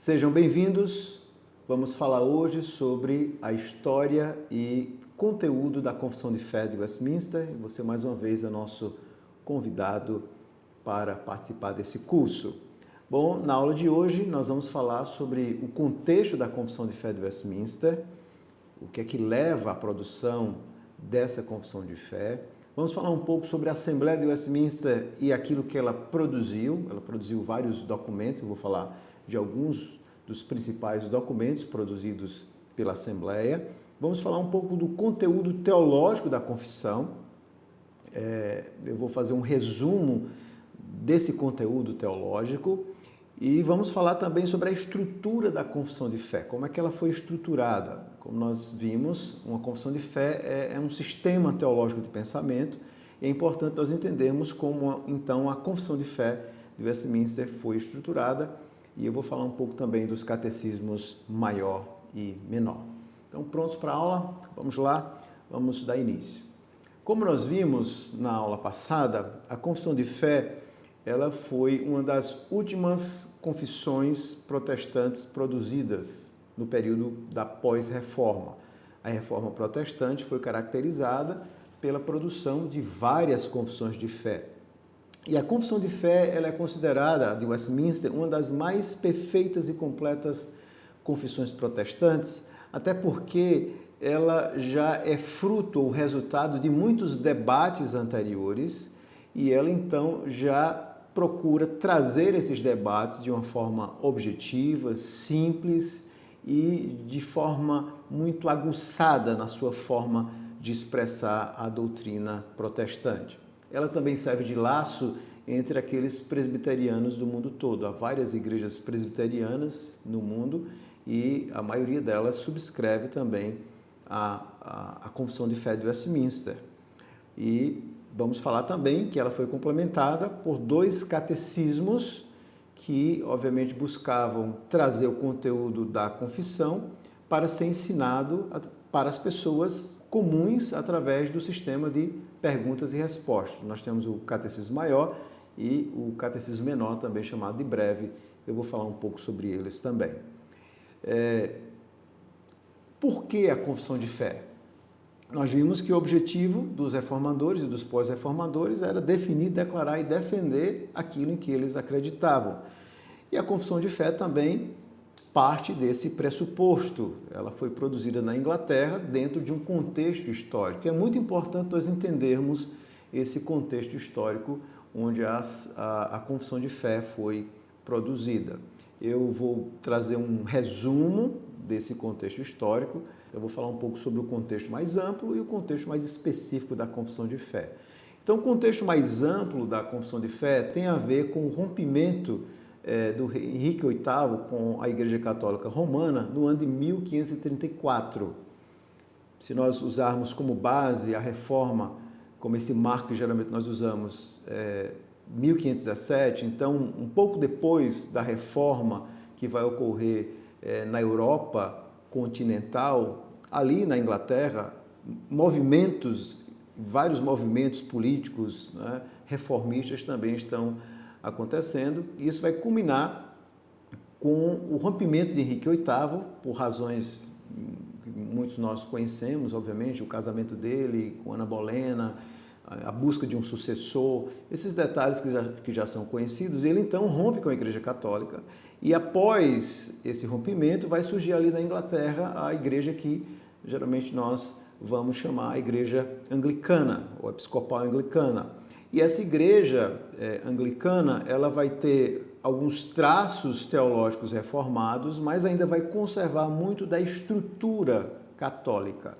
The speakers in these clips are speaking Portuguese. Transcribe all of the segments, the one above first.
Sejam bem-vindos. Vamos falar hoje sobre a história e conteúdo da Confissão de Fé de Westminster. Você, mais uma vez, é nosso convidado para participar desse curso. Bom, na aula de hoje nós vamos falar sobre o contexto da Confissão de Fé de Westminster, o que é que leva à produção dessa Confissão de Fé. Vamos falar um pouco sobre a Assembleia de Westminster e aquilo que ela produziu. Ela produziu vários documentos, eu vou falar de alguns dos principais documentos produzidos pela Assembleia. Vamos falar um pouco do conteúdo teológico da confissão. Eu vou fazer um resumo desse conteúdo teológico e vamos falar também sobre a estrutura da confissão de fé, como é que ela foi estruturada. Como nós vimos, uma confissão de fé é um sistema teológico de pensamento e é importante nós entendermos como, então, a confissão de fé de Westminster foi estruturada e eu vou falar um pouco também dos catecismos maior e menor. Então, prontos para a aula? Vamos lá, vamos dar início. Como nós vimos na aula passada, a confissão de fé ela foi uma das últimas confissões protestantes produzidas no período da pós-reforma. A reforma protestante foi caracterizada pela produção de várias confissões de fé. E a confissão de fé ela é considerada, de Westminster, uma das mais perfeitas e completas confissões protestantes, até porque ela já é fruto ou resultado de muitos debates anteriores e ela então já procura trazer esses debates de uma forma objetiva, simples e de forma muito aguçada na sua forma de expressar a doutrina protestante. Ela também serve de laço entre aqueles presbiterianos do mundo todo. Há várias igrejas presbiterianas no mundo e a maioria delas subscreve também a Confissão de Fé de Westminster. E vamos falar também que ela foi complementada por dois catecismos que, obviamente, buscavam trazer o conteúdo da confissão para ser ensinado para as pessoas comuns através do sistema de perguntas e respostas. Nós temos o Catecismo Maior e o Catecismo Menor, também chamado de Breve. Eu vou falar um pouco sobre eles também. Por que a confissão de fé? Nós vimos que o objetivo dos reformadores e dos pós-reformadores era definir, declarar e defender aquilo em que eles acreditavam. E a confissão de fé também parte desse pressuposto. Ela foi produzida na Inglaterra dentro de um contexto histórico. É muito importante nós entendermos esse contexto histórico onde a confissão de fé foi produzida. Eu vou trazer um resumo desse contexto histórico. Eu vou falar um pouco sobre o contexto mais amplo e o contexto mais específico da confissão de fé. Então, o contexto mais amplo da confissão de fé tem a ver com o rompimento do Henrique VIII com a Igreja Católica Romana no ano de 1534. Se nós usarmos como base a reforma, como esse marco que geralmente nós usamos, 1517, então, um pouco depois da reforma que vai ocorrer na Europa continental, ali na Inglaterra, vários movimentos políticos, né, reformistas também estão acontecendo, e isso vai culminar com o rompimento de Henrique VIII, por razões que muitos nós conhecemos, obviamente, o casamento dele com Ana Bolena, a busca de um sucessor, esses detalhes que já são conhecidos. Ele então rompe com a Igreja Católica e após esse rompimento vai surgir ali na Inglaterra a igreja que geralmente nós vamos chamar a Igreja Anglicana ou Episcopal Anglicana. E essa igreja anglicana ela vai ter alguns traços teológicos reformados, mas ainda vai conservar muito da estrutura católica.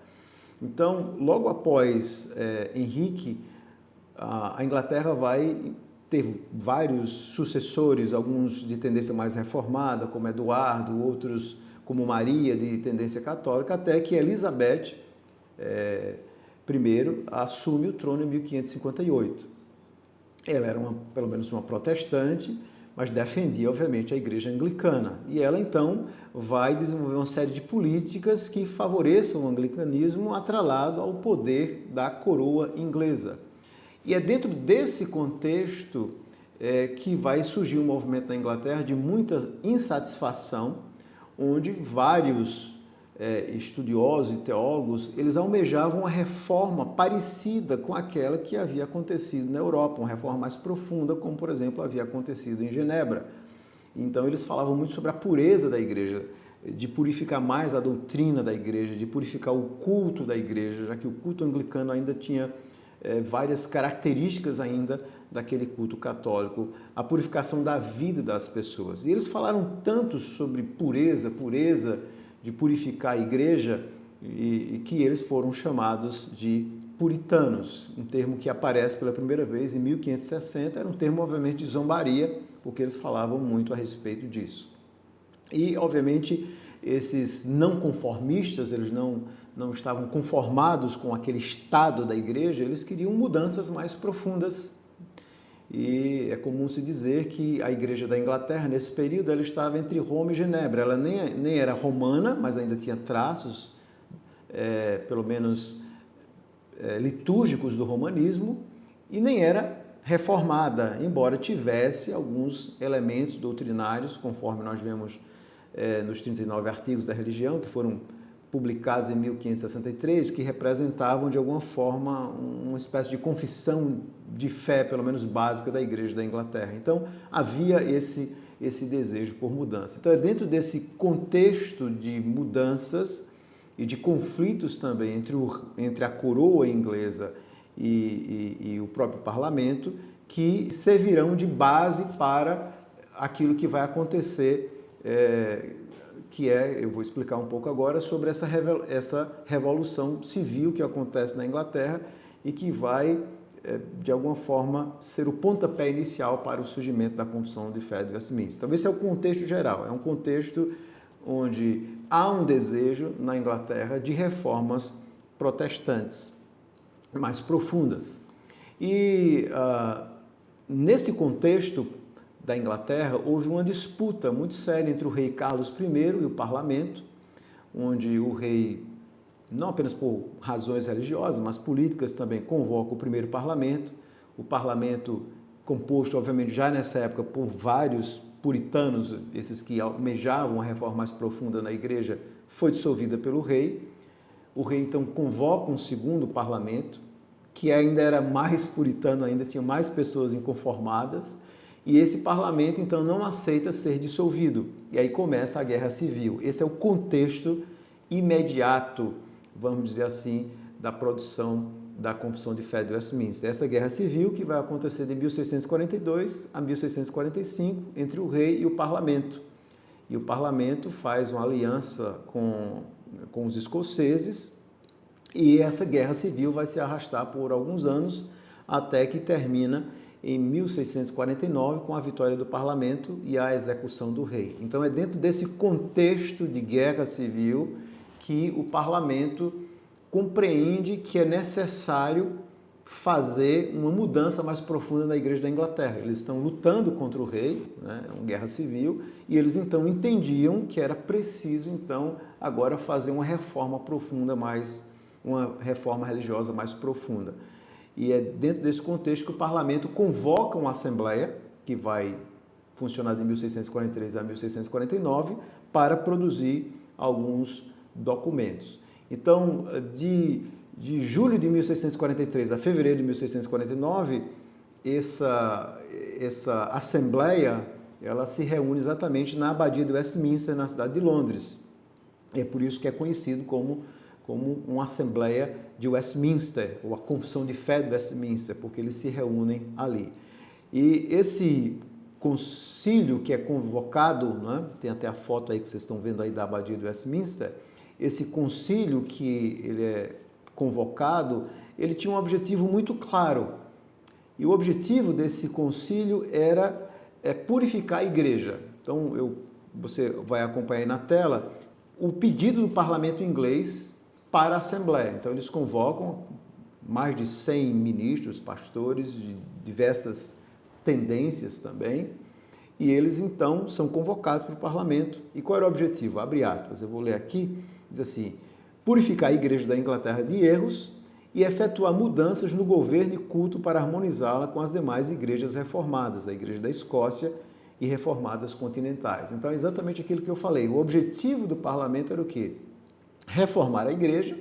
Então, logo após Henrique, a Inglaterra vai ter vários sucessores, alguns de tendência mais reformada, como Eduardo, outros como Maria, de tendência católica, até que Elizabeth I assume o trono em 1558. Ela era pelo menos uma protestante, mas defendia, obviamente, a Igreja Anglicana. E ela, então, vai desenvolver uma série de políticas que favoreçam o anglicanismo atrelado ao poder da coroa inglesa. E é dentro desse contexto que vai surgir um movimento na Inglaterra de muita insatisfação, onde vários estudiosos e teólogos, eles almejavam uma reforma parecida com aquela que havia acontecido na Europa, uma reforma mais profunda, como, por exemplo, havia acontecido em Genebra. Então, eles falavam muito sobre a pureza da igreja, de purificar mais a doutrina da igreja, de purificar o culto da igreja, já que o culto anglicano ainda tinha várias características ainda daquele culto católico, a purificação da vida das pessoas. E eles falaram tanto sobre pureza, de purificar a igreja, e que eles foram chamados de puritanos, um termo que aparece pela primeira vez em 1560, era um termo, obviamente, de zombaria, porque eles falavam muito a respeito disso. E, obviamente, esses não conformistas, eles não estavam conformados com aquele estado da igreja, eles queriam mudanças mais profundas. E é comum se dizer que a igreja da Inglaterra, nesse período, ela estava entre Roma e Genebra. Ela nem era romana, mas ainda tinha traços, pelo menos litúrgicos do romanismo, e nem era reformada, embora tivesse alguns elementos doutrinários, conforme nós vemos nos 39 artigos da religião, que foram publicados em 1563, que representavam, de alguma forma, uma espécie de confissão de fé, pelo menos básica, da Igreja da Inglaterra. Então, havia esse desejo por mudança. Então, é dentro desse contexto de mudanças e de conflitos também entre a coroa inglesa e o próprio parlamento, que servirão de base para aquilo que vai acontecer, eu vou explicar um pouco agora sobre essa revolução civil que acontece na Inglaterra e que vai, de alguma forma, ser o pontapé inicial para o surgimento da Confissão de Fé de Westminster. Então, esse é o contexto geral, é um contexto onde há um desejo na Inglaterra de reformas protestantes mais profundas. E nesse contexto da Inglaterra, houve uma disputa muito séria entre o rei Carlos I e o parlamento, onde o rei, não apenas por razões religiosas, mas políticas também, convoca o primeiro parlamento. O parlamento, composto, obviamente, já nessa época, por vários puritanos, esses que almejavam uma reforma mais profunda na igreja, foi dissolvida pelo rei. O rei, então, convoca um segundo parlamento, que ainda era mais puritano, ainda tinha mais pessoas inconformadas, e esse parlamento, então, não aceita ser dissolvido. E aí começa a Guerra Civil. Esse é o contexto imediato, vamos dizer assim, da produção da Confissão de Fé de Westminster. Essa Guerra Civil que vai acontecer de 1642 a 1645 entre o rei e o parlamento. E o parlamento faz uma aliança com os escoceses, e essa Guerra Civil vai se arrastar por alguns anos, até que termina em 1649, com a vitória do parlamento e a execução do rei. Então, é dentro desse contexto de guerra civil que o parlamento compreende que é necessário fazer uma mudança mais profunda na Igreja da Inglaterra. Eles estão lutando contra o rei, né, uma guerra civil, e eles então entendiam que era preciso, então, agora fazer uma reforma profunda, uma reforma religiosa mais profunda. E é dentro desse contexto que o parlamento convoca uma assembleia, que vai funcionar de 1643 a 1649, para produzir alguns documentos. Então, de julho de 1643 a fevereiro de 1649, essa assembleia ela se reúne exatamente na Abadia de Westminster, na cidade de Londres. É por isso que é conhecido como uma Assembleia de Westminster, ou a Confissão de Fé de Westminster, porque eles se reúnem ali. E esse concílio que é convocado, né, tem até a foto aí que vocês estão vendo aí da Abadia de Westminster, esse concílio que ele é convocado, ele tinha um objetivo muito claro. E o objetivo desse concílio era purificar a igreja. Então, você vai acompanhar aí na tela o pedido do parlamento inglês para a Assembleia. Então, eles convocam mais de 100 ministros, pastores de diversas tendências também, e eles, então, são convocados para o parlamento. E qual era o objetivo? Abre aspas, eu vou ler aqui, diz assim: purificar a Igreja da Inglaterra de erros e efetuar mudanças no governo e culto para harmonizá-la com as demais igrejas reformadas, a Igreja da Escócia e reformadas continentais. Então, é exatamente aquilo que eu falei. O objetivo do parlamento era o quê? Reformar a igreja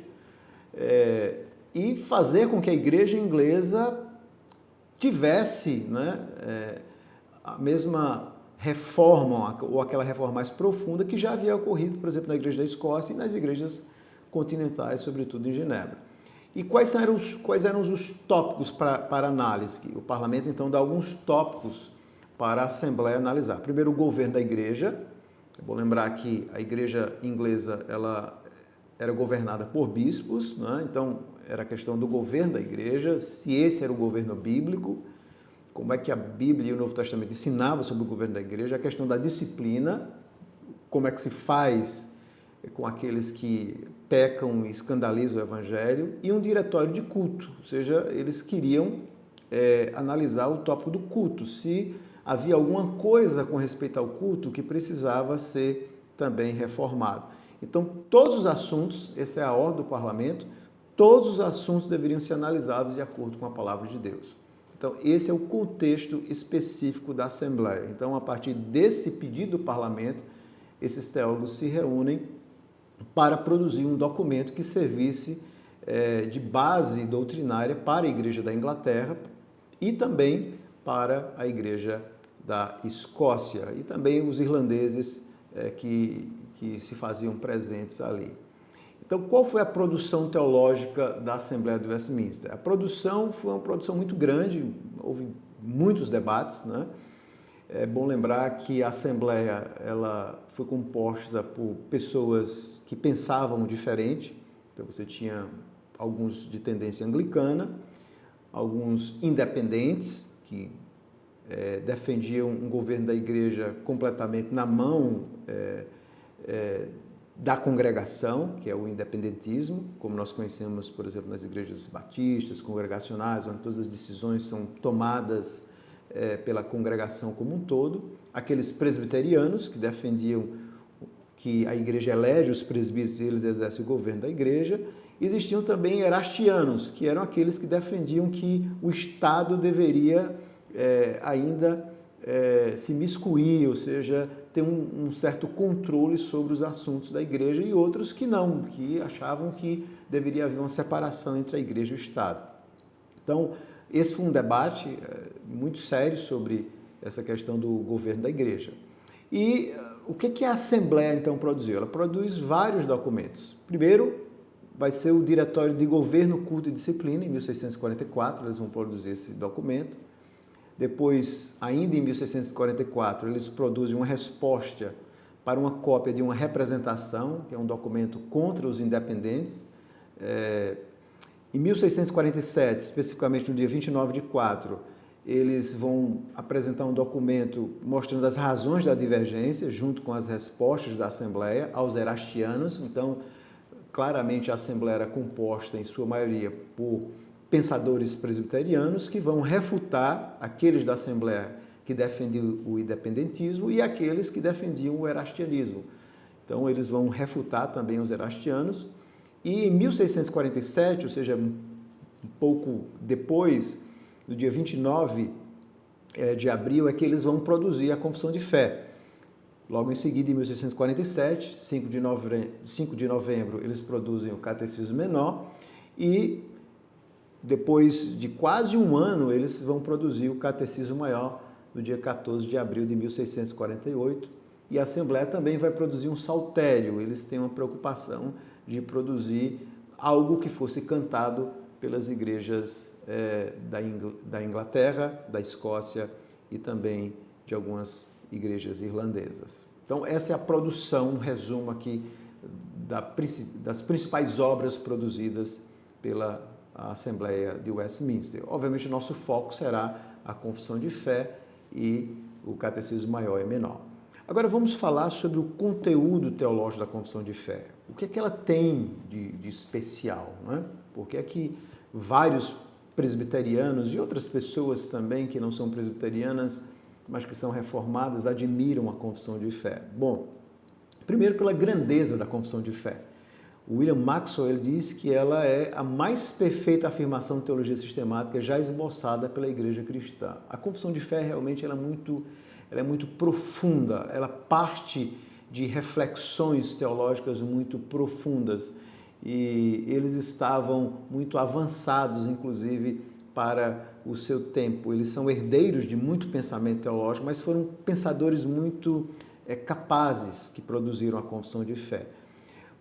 e fazer com que a igreja inglesa tivesse, né, a mesma reforma, ou aquela reforma mais profunda que já havia ocorrido, por exemplo, na Igreja da Escócia e nas igrejas continentais, sobretudo em Genebra. E quais eram os tópicos para análise? O parlamento, então, dá alguns tópicos para a Assembleia analisar. Primeiro, o governo da igreja. Eu vou lembrar que a igreja inglesa ela era governada por bispos, né? Então era a questão do governo da igreja, se esse era o governo bíblico, como é que a Bíblia e o Novo Testamento ensinavam sobre o governo da igreja, a questão da disciplina, como é que se faz com aqueles que pecam e escandalizam o evangelho, e um diretório de culto, ou seja, eles queriam analisar o tópico do culto, se havia alguma coisa com respeito ao culto que precisava ser também reformado. Então, todos os assuntos, essa é a ordem do parlamento, todos os assuntos deveriam ser analisados de acordo com a palavra de Deus. Então, esse é o contexto específico da Assembleia. Então, a partir desse pedido do parlamento, esses teólogos se reúnem para produzir um documento que servisse de base doutrinária para a Igreja da Inglaterra e também para a Igreja da Escócia e também os irlandeses que se faziam presentes ali. Então, qual foi a produção teológica da Assembleia de Westminster? A produção foi uma produção muito grande, houve muitos debates, né? É bom lembrar que a Assembleia ela foi composta por pessoas que pensavam diferente. Então, você tinha alguns de tendência anglicana, alguns independentes, que defendiam um governo da igreja completamente na mão da congregação, que é o independentismo, como nós conhecemos, por exemplo, nas igrejas batistas, congregacionais, onde todas as decisões são tomadas pela congregação como um todo. Aqueles presbiterianos, que defendiam que a igreja elege os presbíteros e eles exercem o governo da igreja. Existiam também erastianos, que eram aqueles que defendiam que o Estado deveria ainda se miscuir, ou seja, ter um certo controle sobre os assuntos da igreja, e outros que não, que achavam que deveria haver uma separação entre a igreja e o Estado. Então, esse foi um debate muito sério sobre essa questão do governo da igreja. E o que a Assembleia, então, produziu? Ela produz vários documentos. Primeiro, vai ser o Diretório de Governo, Culto e Disciplina, em 1644, eles vão produzir esse documento. Depois, ainda em 1644, eles produzem uma resposta para uma cópia de uma representação, que é um documento contra os independentes. Em 1647, especificamente no dia 29/4, eles vão apresentar um documento mostrando as razões da divergência, junto com as respostas da Assembleia aos erastianos. Então, claramente a Assembleia era composta, em sua maioria, por pensadores presbiterianos que vão refutar aqueles da Assembleia que defendiam o independentismo e aqueles que defendiam o erastianismo. Então, eles vão refutar também os erastianos. E em 1647, ou seja, um pouco depois, no dia 29 de abril, é que eles vão produzir a Confissão de Fé. Logo em seguida, em 1647, 5 de novembro, eles produzem o Catecismo Menor e depois de quase um ano, eles vão produzir o Catecismo Maior no dia 14 de abril de 1648. E a Assembleia também vai produzir um saltério. Eles têm uma preocupação de produzir algo que fosse cantado pelas igrejas da Inglaterra, da Escócia e também de algumas igrejas irlandesas. Então, essa é a produção, um resumo aqui das principais obras produzidas pela Assembleia de Westminster. Obviamente, o nosso foco será a Confissão de Fé e o Catecismo Maior e Menor. Agora, vamos falar sobre o conteúdo teológico da Confissão de Fé. O que é que ela tem de especial, não é? Por que é que vários presbiterianos e outras pessoas também que não são presbiterianas, mas que são reformadas, admiram a Confissão de Fé? Bom, primeiro pela grandeza da Confissão de Fé. O William Maxwell ele diz que ela é a mais perfeita afirmação de teologia sistemática já esboçada pela Igreja Cristã. A confissão de fé realmente ela é muito profunda, ela parte de reflexões teológicas muito profundas e eles estavam muito avançados, inclusive, para o seu tempo. Eles são herdeiros de muito pensamento teológico, mas foram pensadores muito capazes que produziram a confissão de fé.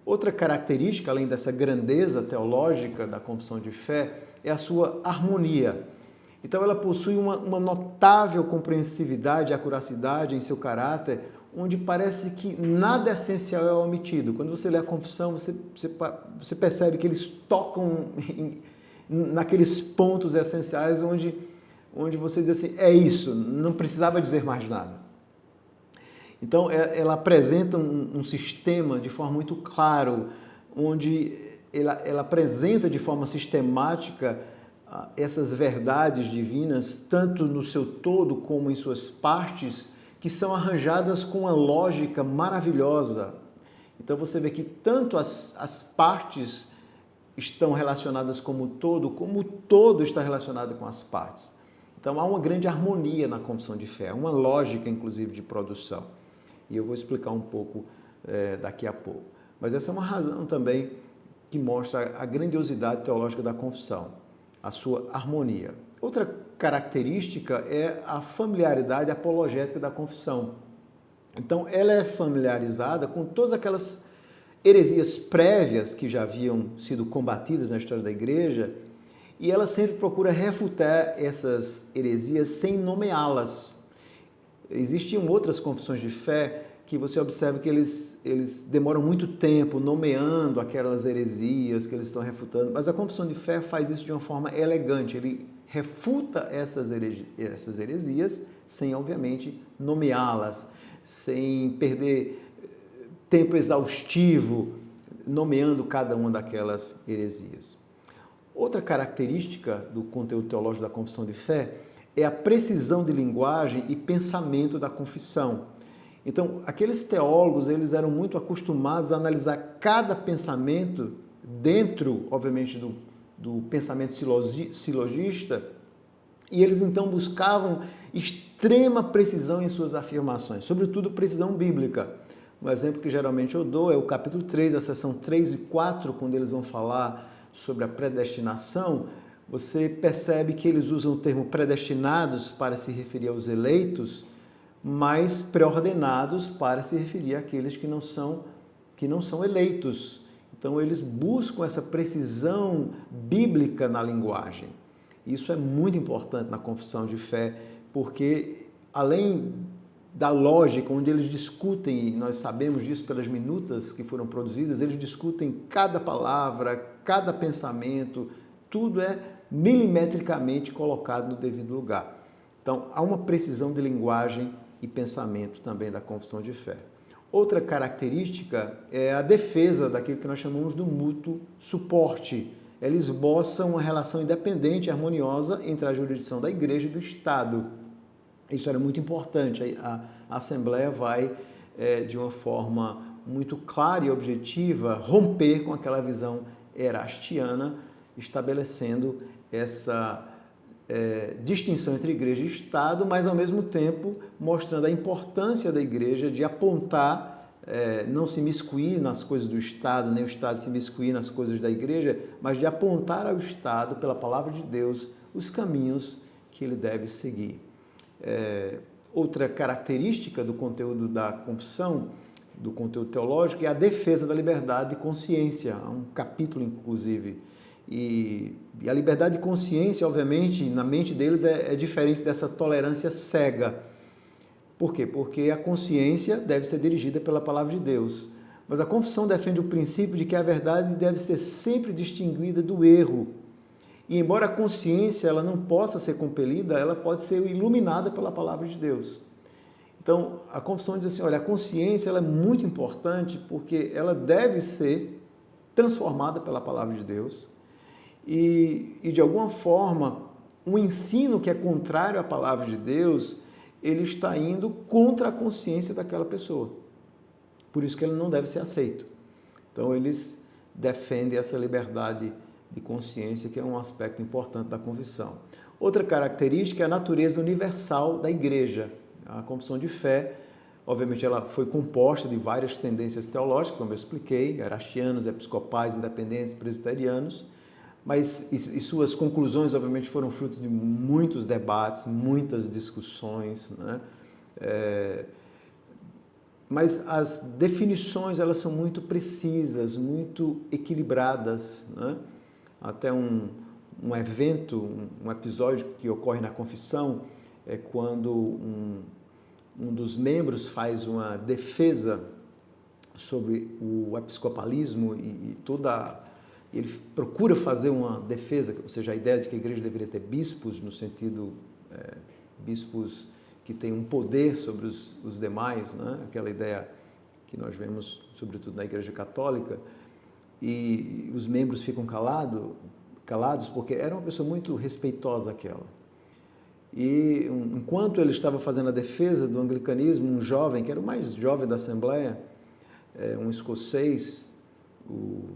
Outra característica, além dessa grandeza teológica da confissão de fé, é a sua harmonia. Então ela possui uma notável compreensividade e acuracidade em seu caráter, onde parece que nada essencial é omitido. Quando você lê a confissão, você percebe que eles tocam naqueles pontos essenciais onde você diz assim, é isso, não precisava dizer mais nada. Então, ela apresenta um sistema de forma muito clara, onde ela apresenta de forma sistemática essas verdades divinas, tanto no seu todo como em suas partes, que são arranjadas com uma lógica maravilhosa. Então, você vê que tanto as partes estão relacionadas como o todo está relacionado com as partes. Então, há uma grande harmonia na confissão de fé, uma lógica, inclusive, de produção. E eu vou explicar um pouco daqui a pouco. Mas essa é uma razão também que mostra a grandiosidade teológica da confissão, a sua harmonia. Outra característica é a familiaridade apologética da confissão. Então, ela é familiarizada com todas aquelas heresias prévias que já haviam sido combatidas na história da igreja e ela sempre procura refutar essas heresias sem nomeá-las. Existiam outras confissões de fé que você observa que eles demoram muito tempo nomeando aquelas heresias que eles estão refutando, mas a confissão de fé faz isso de uma forma elegante, ele refuta essas heresias sem, obviamente, nomeá-las, sem perder tempo exaustivo nomeando cada uma daquelas heresias. Outra característica do conteúdo teológico da confissão de fé é a precisão de linguagem e pensamento da confissão. Então, aqueles teólogos, eles eram muito acostumados a analisar cada pensamento dentro, obviamente, do pensamento silogista, e eles então buscavam extrema precisão em suas afirmações, sobretudo precisão bíblica. Um exemplo que geralmente eu dou é o capítulo 3, a seção 3 e 4, quando eles vão falar sobre a predestinação. Você percebe que eles usam o termo predestinados para se referir aos eleitos, mas preordenados para se referir àqueles que não são eleitos. Então, eles buscam essa precisão bíblica na linguagem. Isso é muito importante na confissão de fé, porque além da lógica, onde eles discutem, e nós sabemos disso pelas minutas que foram produzidas, eles discutem cada palavra, cada pensamento, tudo é milimetricamente colocado no devido lugar. Então, há uma precisão de linguagem e pensamento também da confissão de fé. Outra característica é a defesa daquilo que nós chamamos do mútuo suporte. Ela esboça uma relação independente e harmoniosa entre a jurisdição da igreja e do Estado. Isso era muito importante. A Assembleia vai, de uma forma muito clara e objetiva, romper com aquela visão erastiana, estabelecendo essa distinção entre igreja e Estado, mas ao mesmo tempo mostrando a importância da igreja de apontar, não se miscuir nas coisas do Estado, nem o Estado se miscuir nas coisas da igreja, mas de apontar ao Estado, pela palavra de Deus, os caminhos que ele deve seguir. Outra característica do conteúdo da confissão, do conteúdo teológico, é a defesa da liberdade de consciência. Há um capítulo, inclusive. E a liberdade de consciência, obviamente, na mente deles é diferente dessa tolerância cega. Por quê? Porque a consciência deve ser dirigida pela palavra de Deus. Mas a confissão defende o princípio de que a verdade deve ser sempre distinguida do erro. E embora a consciência ela não possa ser compelida, ela pode ser iluminada pela palavra de Deus. Então, a confissão diz assim, olha, a consciência ela é muito importante porque ela deve ser transformada pela palavra de Deus e de alguma forma, um ensino que é contrário à palavra de Deus, ele está indo contra a consciência daquela pessoa. Por isso que ele não deve ser aceito. Então, eles defende essa liberdade de consciência, que é um aspecto importante da confissão. Outra característica é a natureza universal da igreja. A confissão de fé, obviamente, ela foi composta de várias tendências teológicas, como eu expliquei, erastianos, episcopais, independentes, presbiterianos, mas e suas conclusões, obviamente, foram frutos de muitos debates, muitas discussões, né? Mas as definições, elas são muito precisas, muito equilibradas, né? Até um evento, um episódio que ocorre na confissão é quando um dos membros faz uma defesa sobre o episcopalismo e ele procura fazer uma defesa, ou seja, a ideia de que a igreja deveria ter bispos, no sentido, bispos que têm um poder sobre os demais, né? Aquela ideia que nós vemos, sobretudo na igreja católica, e os membros ficam calados porque era uma pessoa muito respeitosa aquela. E enquanto ele estava fazendo a defesa do anglicanismo, um jovem, que era o mais jovem da Assembleia, um escocês, o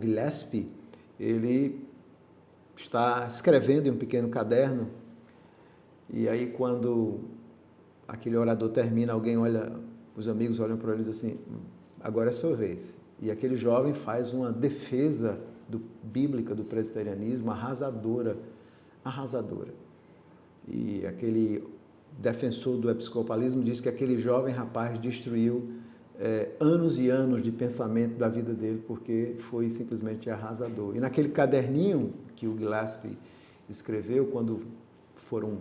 Gillespie, ele está escrevendo em um pequeno caderno, e aí quando aquele orador termina, os amigos olham para ele e dizem assim, agora é a sua vez. E aquele jovem faz uma defesa bíblica do presbiterianismo arrasadora. E aquele defensor do episcopalismo diz que aquele jovem rapaz destruiu anos e anos de pensamento da vida dele, porque foi simplesmente arrasador. E naquele caderninho que o Gillespie escreveu, quando foram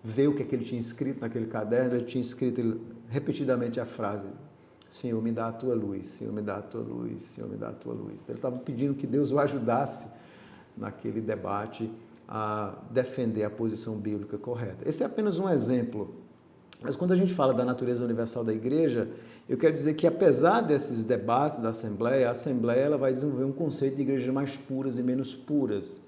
ver o que ele tinha escrito naquele caderno, ele tinha escrito repetidamente a frase, Senhor, me dá a tua luz, Senhor, me dá a tua luz, Senhor, me dá a tua luz. Então, ele estava pedindo que Deus o ajudasse naquele debate a defender a posição bíblica correta. Esse é apenas um exemplo. Mas quando a gente fala da natureza universal da igreja, eu quero dizer que apesar desses debates da Assembleia, a Assembleia ela vai desenvolver um conceito de igrejas mais puras e menos puras.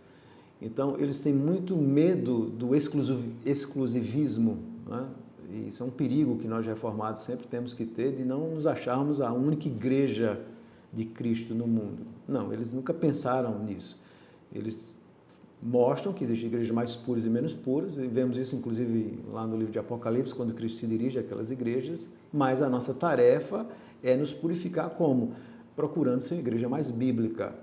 Então, eles têm muito medo do exclusivismo, né? E isso é um perigo que nós reformados sempre temos que ter, de não nos acharmos a única igreja de Cristo no mundo. Não, eles nunca pensaram nisso. Eles mostram que existem igrejas mais puras e menos puras, e vemos isso inclusive lá no livro de Apocalipse, quando Cristo se dirige àquelas igrejas, mas a nossa tarefa é nos purificar como? Procurando ser uma igreja mais bíblica,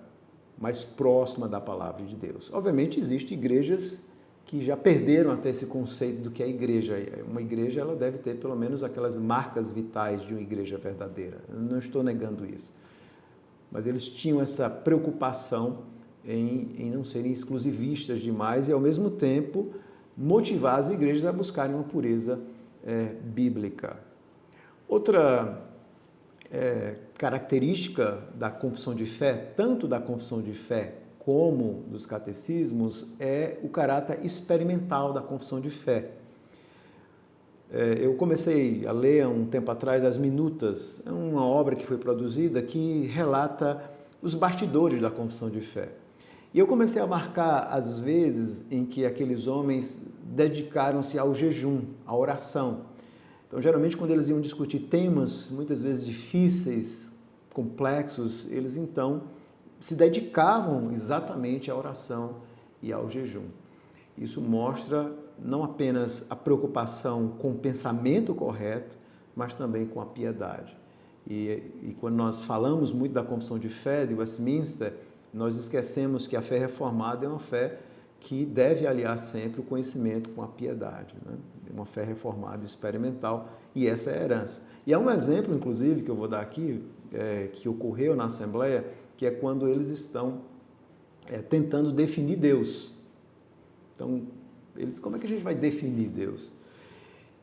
mais próxima da palavra de Deus. Obviamente, existem igrejas que já perderam até esse conceito do que é igreja. Uma igreja ela deve ter pelo menos aquelas marcas vitais de uma igreja verdadeira. Eu não estou negando isso. Mas eles tinham essa preocupação em não serem exclusivistas demais e, ao mesmo tempo, motivar as igrejas a buscarem uma pureza bíblica. Outra característica da confissão de fé, tanto da confissão de fé como dos catecismos, é o caráter experimental da confissão de fé. Eu comecei a ler há um tempo atrás As Minutas, é uma obra que foi produzida que relata os bastidores da confissão de fé. E eu comecei a marcar as vezes em que aqueles homens dedicaram-se ao jejum, à oração. Então, geralmente, quando eles iam discutir temas, muitas vezes difíceis, complexos, eles então se dedicavam exatamente à oração e ao jejum. Isso mostra não apenas a preocupação com o pensamento correto, mas também com a piedade. E quando nós falamos muito da confissão de fé de Westminster, nós esquecemos que a fé reformada é uma fé que deve aliar sempre o conhecimento com a piedade, né? Uma fé reformada experimental, e essa é a herança. E há um exemplo, inclusive, que eu vou dar aqui, que ocorreu na Assembleia, que é quando eles estão tentando definir Deus. Então, como é que a gente vai definir Deus?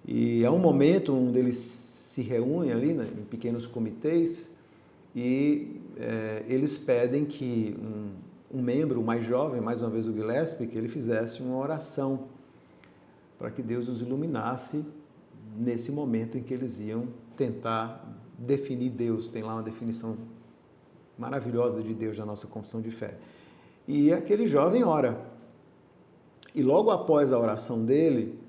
E há um momento onde eles se reúnem ali, né, em pequenos comitês, e eles pedem que um membro, o mais jovem, mais uma vez o Gillespie, que ele fizesse uma oração para que Deus os iluminasse nesse momento em que eles iam tentar definir Deus. Tem lá uma definição maravilhosa de Deus na nossa confissão de fé. E aquele jovem ora. E logo após a oração dele,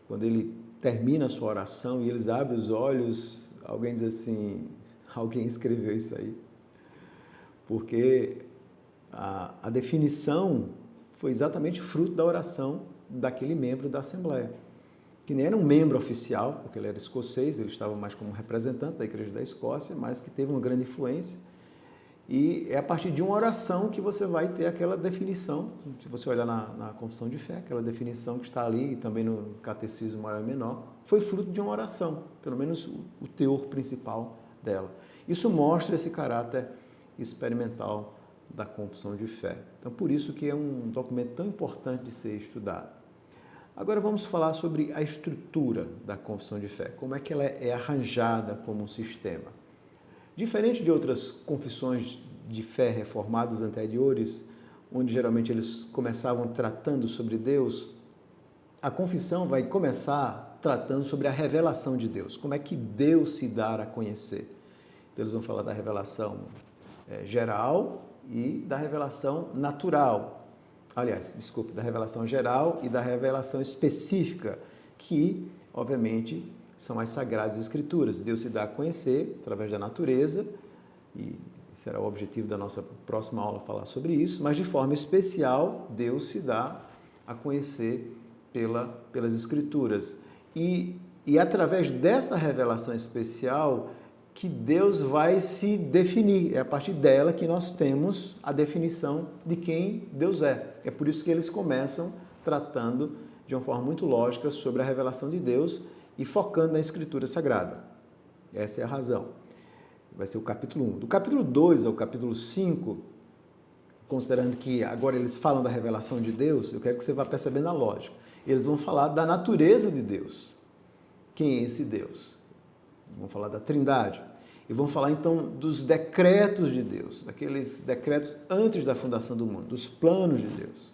quando ele termina a sua oração e eles abrem os olhos, alguém diz assim, alguém escreveu isso aí. porque a definição foi exatamente fruto da oração daquele membro da Assembleia, que nem era um membro oficial, porque ele era escocês, ele estava mais como representante da Igreja da Escócia, mas que teve uma grande influência. E é a partir de uma oração que você vai ter aquela definição, se você olhar na Confissão de Fé, aquela definição que está ali, e também no Catecismo Maior e Menor, foi fruto de uma oração, pelo menos o teor principal dela. Isso mostra esse caráter experimental da Confissão de Fé. Então, por isso que é um documento tão importante de ser estudado. Agora vamos falar sobre a estrutura da Confissão de Fé, como é que ela é arranjada como um sistema. Diferente de outras confissões de fé reformadas anteriores, onde geralmente eles começavam tratando sobre Deus, a confissão vai começar tratando sobre a revelação de Deus, como é que Deus se dá a conhecer. Então eles vão falar da revelação geral e da revelação natural. Aliás, desculpe, da revelação geral e da revelação específica, que, obviamente, são as Sagradas Escrituras. Deus se dá a conhecer através da natureza, e será o objetivo da nossa próxima aula falar sobre isso, mas de forma especial, Deus se dá a conhecer pelas Escrituras. E através dessa revelação especial que Deus vai se definir. É a partir dela que nós temos a definição de quem Deus é. É por isso que eles começam tratando de uma forma muito lógica sobre a revelação de Deus e focando na Escritura Sagrada. Essa é a razão. Vai ser o capítulo 1. Do capítulo 2 ao capítulo 5, considerando que agora eles falam da revelação de Deus, eu quero que você vá percebendo a lógica. Eles vão falar da natureza de Deus. Quem é esse Deus? Vão falar da Trindade. E vão falar, então, dos decretos de Deus, daqueles decretos antes da fundação do mundo, dos planos de Deus.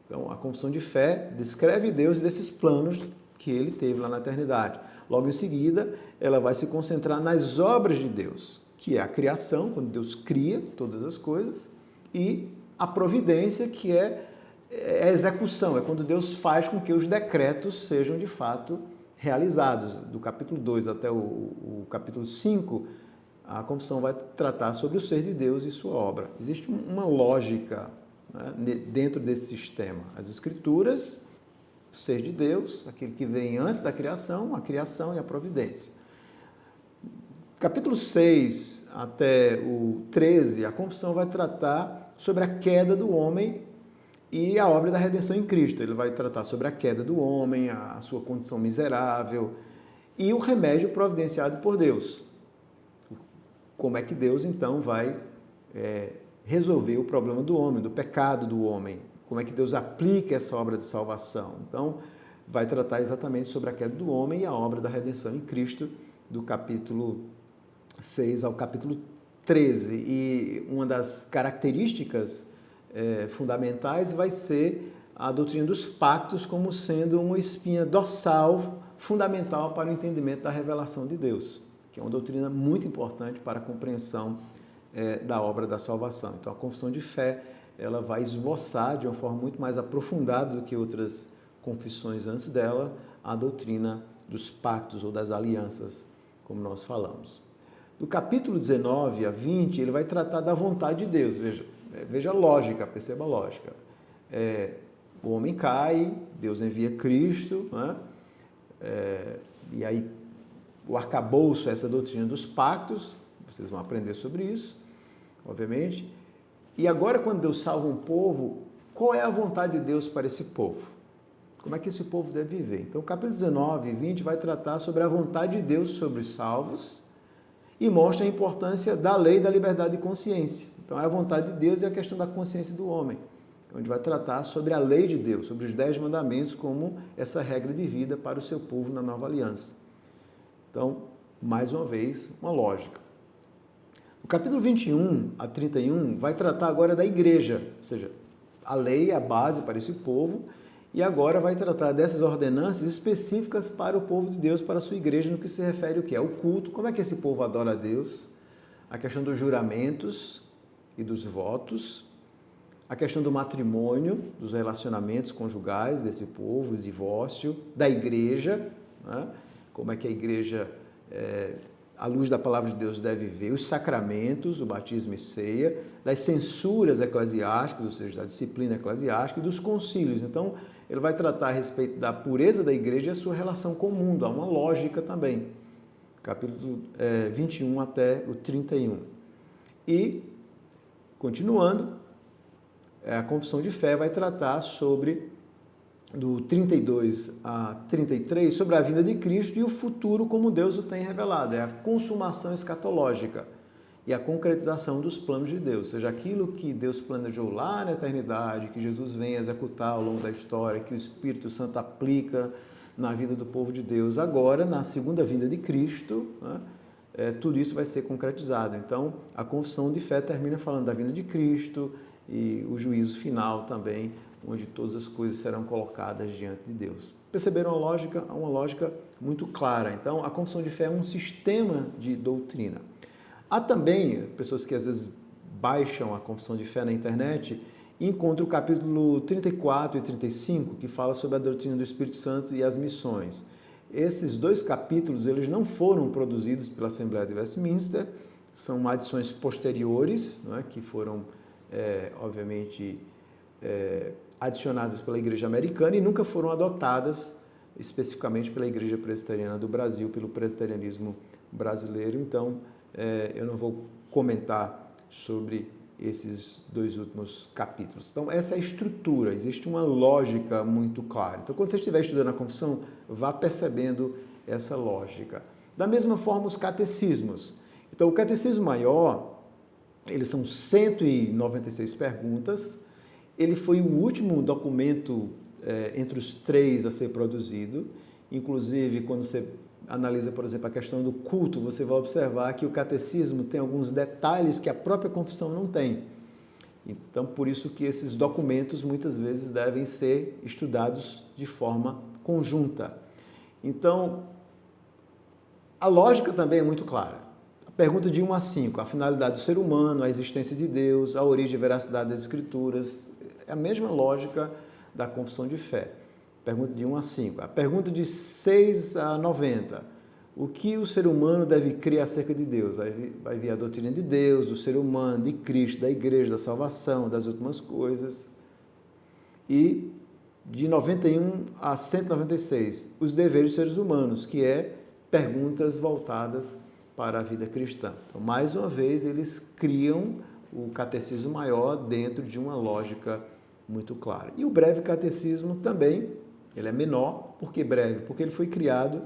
Então, a Confissão de Fé descreve Deus e desses planos que ele teve lá na eternidade. Logo em seguida, ela vai se concentrar nas obras de Deus, que é a criação, quando Deus cria todas as coisas, e a providência, que é a execução, é quando Deus faz com que os decretos sejam de fato realizados. Do capítulo 2 até o capítulo 5, a Confissão vai tratar sobre o ser de Deus e sua obra. Existe uma lógica, né, dentro desse sistema. As Escrituras, o ser de Deus, aquele que vem antes da criação, a criação e a providência. Capítulo 6 até o 13, a Confissão vai tratar sobre a queda do homem e a obra da redenção em Cristo. Ele vai tratar sobre a queda do homem, a sua condição miserável e o remédio providenciado por Deus. Como é que Deus, então, vai resolver o problema do homem, do pecado do homem. Como é que Deus aplica essa obra de salvação. Então, vai tratar exatamente sobre a queda do homem e a obra da redenção em Cristo, do capítulo 6 ao capítulo 13. E uma das características fundamentais vai ser a doutrina dos pactos como sendo uma espinha dorsal fundamental para o entendimento da revelação de Deus, que é uma doutrina muito importante para a compreensão da obra da salvação. Então, a Confissão de Fé ela vai esboçar de uma forma muito mais aprofundada do que outras confissões antes dela a doutrina dos pactos ou das alianças, como nós falamos. Do capítulo 19 a 20, ele vai tratar da vontade de Deus. Veja a lógica, perceba a lógica. O homem cai, Deus envia Cristo, né? E aí o arcabouço é essa doutrina dos pactos, vocês vão aprender sobre isso, obviamente. E agora, quando Deus salva um povo, qual é a vontade de Deus para esse povo? Como é que esse povo deve viver? Então, o capítulo 19 e 20 vai tratar sobre a vontade de Deus sobre os salvos e mostra a importância da lei da liberdade de consciência. Então, é a vontade de Deus e a questão da consciência do homem, onde vai tratar sobre a lei de Deus, sobre os 10 mandamentos como essa regra de vida para o seu povo na nova aliança. Então, mais uma vez, uma lógica. O capítulo 21 a 31 vai tratar agora da igreja, ou seja, a lei é a base para esse povo, e agora vai tratar dessas ordenanças específicas para o povo de Deus, para a sua igreja, no que se refere ao que é o culto, como é que esse povo adora a Deus, a questão dos juramentos e dos votos, a questão do matrimônio, dos relacionamentos conjugais desse povo, o divórcio, da igreja, né? Como é que a igreja à luz da palavra de Deus, deve ver os sacramentos, o batismo e ceia, das censuras eclesiásticas, ou seja, da disciplina eclesiástica e dos concílios. Então, ele vai tratar a respeito da pureza da igreja e a sua relação com o mundo. Há uma lógica também. Capítulo 21 até o 31. E, continuando, a confissão de fé vai tratar sobre, do 32 a 33, sobre a vinda de Cristo e o futuro como Deus o tem revelado. É a consumação escatológica e a concretização dos planos de Deus. Ou seja, aquilo que Deus planejou lá na eternidade, que Jesus vem executar ao longo da história, que o Espírito Santo aplica na vida do povo de Deus. Agora, na segunda vinda de Cristo, né, tudo isso vai ser concretizado. Então, a confissão de fé termina falando da vinda de Cristo e o juízo final também, onde todas as coisas serão colocadas diante de Deus. Perceberam a lógica? Uma lógica muito clara. Então, a confissão de fé é um sistema de doutrina. Há também pessoas que às vezes baixam a confissão de fé na internet e encontram o capítulo 34 e 35, que fala sobre a doutrina do Espírito Santo e as missões. Esses dois capítulos, eles não foram produzidos pela Assembleia de Westminster, são adições posteriores, né, que foram, obviamente, adicionadas pela Igreja Americana e nunca foram adotadas especificamente pela Igreja Presbiteriana do Brasil, pelo presbiterianismo brasileiro. Então, eu não vou comentar sobre esses dois últimos capítulos. Então, essa é a estrutura, existe uma lógica muito clara. Então, quando você estiver estudando a confissão, vá percebendo essa lógica. Da mesma forma, os catecismos. Então, o catecismo maior, eles são 196 perguntas. Ele foi o último documento entre os três a ser produzido. Inclusive, quando você analisa, por exemplo, a questão do culto, você vai observar que o catecismo tem alguns detalhes que a própria confissão não tem. Então, por isso que esses documentos muitas vezes devem ser estudados de forma conjunta. Então, a lógica também é muito clara. A pergunta de 1 a 5, a finalidade do ser humano, a existência de Deus, a origem e veracidade das Escrituras, é a mesma lógica da confissão de fé. Pergunta de 1 a 5. A pergunta de 6 a 90. O que o ser humano deve crer acerca de Deus? Vai vir a doutrina de Deus, do ser humano, de Cristo, da igreja, da salvação, das últimas coisas. E de 91 a 196, os deveres dos seres humanos, que é perguntas voltadas para a vida cristã. Então, mais uma vez, eles criam o catecismo maior dentro de uma lógica muito clara. E o breve catecismo também, ele é menor. Por que breve? Porque ele foi criado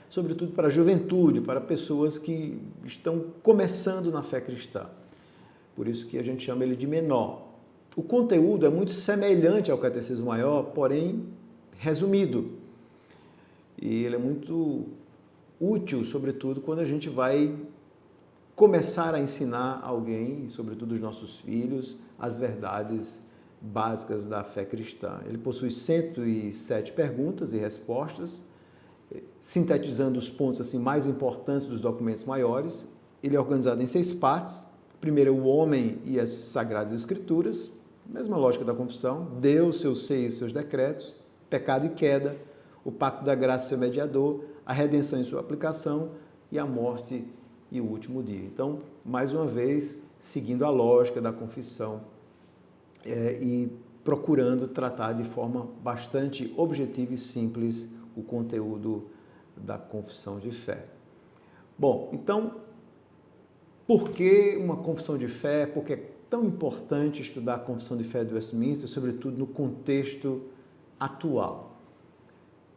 sobretudo para a juventude, para pessoas que estão começando na fé cristã. Por isso que a gente chama ele de menor. O conteúdo é muito semelhante ao catecismo maior, porém resumido. E ele é muito útil, sobretudo, quando a gente vai começar a ensinar alguém, sobretudo os nossos filhos, as verdades básicas da fé cristã. Ele possui 107 perguntas e respostas, sintetizando os pontos assim, mais importantes dos documentos maiores. Ele é organizado em 6 partes. Primeiro é o homem e as Sagradas Escrituras, mesma lógica da confissão, Deus, seu ser e seus decretos, pecado e queda, o pacto da graça e seu mediador, a redenção e sua aplicação e a morte e o último dia. Então, mais uma vez, seguindo a lógica da confissão e procurando tratar de forma bastante objetiva e simples o conteúdo da confissão de fé. Bom, então, por que uma confissão de fé? Por que é tão importante estudar a confissão de fé de Westminster, sobretudo no contexto atual?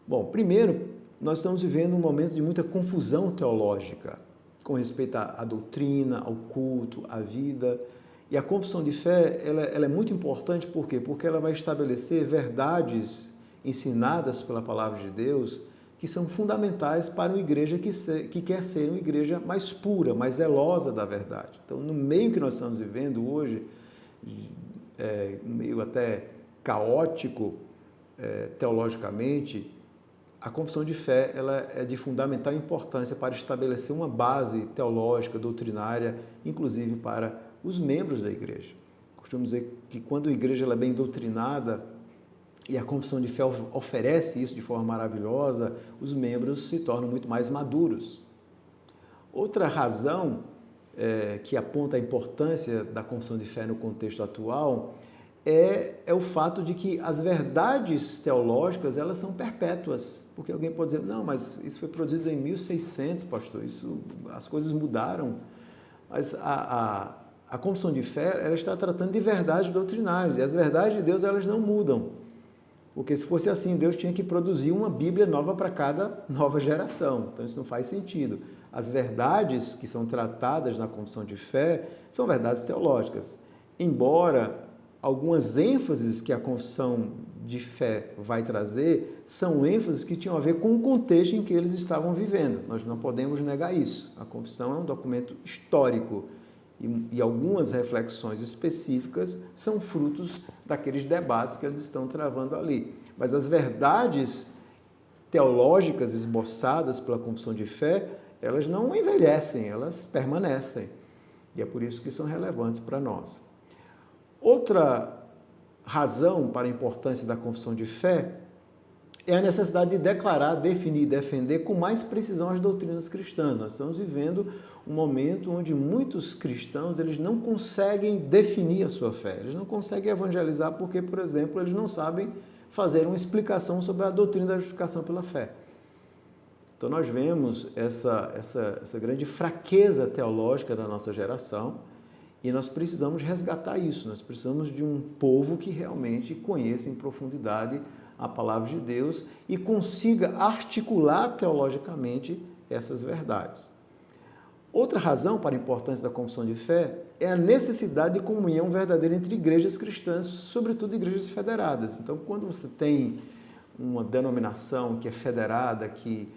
Bom, primeiro, nós estamos vivendo um momento de muita confusão teológica com respeito à doutrina, ao culto, à vida. E a confissão de fé, ela é muito importante, por quê? Porque ela vai estabelecer verdades ensinadas pela palavra de Deus que são fundamentais para uma igreja que quer ser uma igreja mais pura, mais zelosa da verdade. Então, no meio que nós estamos vivendo hoje, meio até caótico teologicamente, a confissão de fé ela é de fundamental importância para estabelecer uma base teológica, doutrinária, inclusive para os membros da igreja. Costumo dizer que quando a igreja ela é bem doutrinada e a confissão de fé oferece isso de forma maravilhosa, os membros se tornam muito mais maduros. Outra razão que aponta a importância da confissão de fé no contexto atual é o fato de que as verdades teológicas, elas são perpétuas. Porque alguém pode dizer, não, mas isso foi produzido em 1600, pastor, as coisas mudaram. Mas a confissão de fé, ela está tratando de verdades doutrinárias, e as verdades de Deus, elas não mudam. Porque se fosse assim, Deus tinha que produzir uma Bíblia nova para cada nova geração. Então isso não faz sentido. As verdades que são tratadas na confissão de fé são verdades teológicas. Embora algumas ênfases que a confissão de fé vai trazer são ênfases que tinham a ver com o contexto em que eles estavam vivendo. Nós não podemos negar isso. A confissão é um documento histórico e algumas reflexões específicas são frutos daqueles debates que eles estão travando ali. Mas as verdades teológicas esboçadas pela confissão de fé, elas não envelhecem, elas permanecem. E é por isso que são relevantes para nós. Outra razão para a importância da confissão de fé é a necessidade de declarar, definir e defender com mais precisão as doutrinas cristãs. Nós estamos vivendo um momento onde muitos cristãos eles não conseguem definir a sua fé, eles não conseguem evangelizar porque, por exemplo, eles não sabem fazer uma explicação sobre a doutrina da justificação pela fé. Então nós vemos essa grande fraqueza teológica da nossa geração e nós precisamos resgatar isso, nós precisamos de um povo que realmente conheça em profundidade a palavra de Deus e consiga articular teologicamente essas verdades. Outra razão para a importância da confissão de fé é a necessidade de comunhão verdadeira entre igrejas cristãs, sobretudo igrejas federadas. Então, quando você tem uma denominação que é federada, que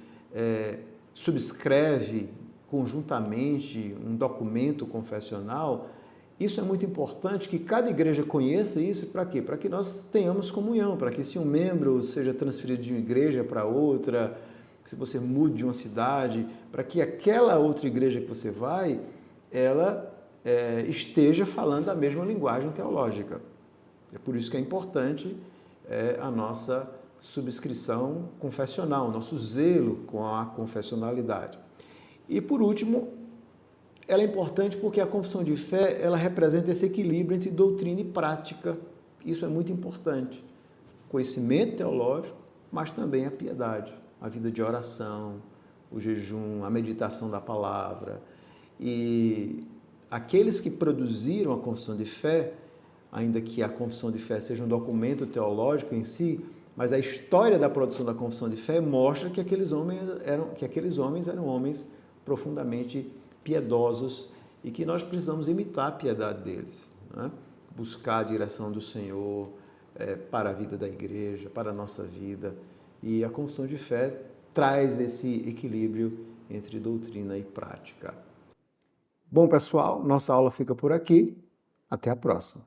subscreve conjuntamente um documento confessional, isso é muito importante que cada igreja conheça isso. Para quê? Para que nós tenhamos comunhão, para que se um membro seja transferido de uma igreja para outra, se você mude de uma cidade, para que aquela outra igreja que você vai, ela esteja falando a mesma linguagem teológica. É por isso que é importante a nossa subscrição confessional, o nosso zelo com a confessionalidade. E por último, ela é importante porque a confissão de fé, ela representa esse equilíbrio entre doutrina e prática. Isso é muito importante. Conhecimento teológico, mas também a piedade, a vida de oração, o jejum, a meditação da palavra. E aqueles que produziram a confissão de fé, ainda que a confissão de fé seja um documento teológico em si, mas a história da produção da confissão de fé mostra que aqueles homens eram homens profundamente piedosos e que nós precisamos imitar a piedade deles, né? Buscar a direção do Senhor para a vida da igreja, para a nossa vida. E a confissão de fé traz esse equilíbrio entre doutrina e prática. Bom, pessoal, nossa aula fica por aqui. Até a próxima.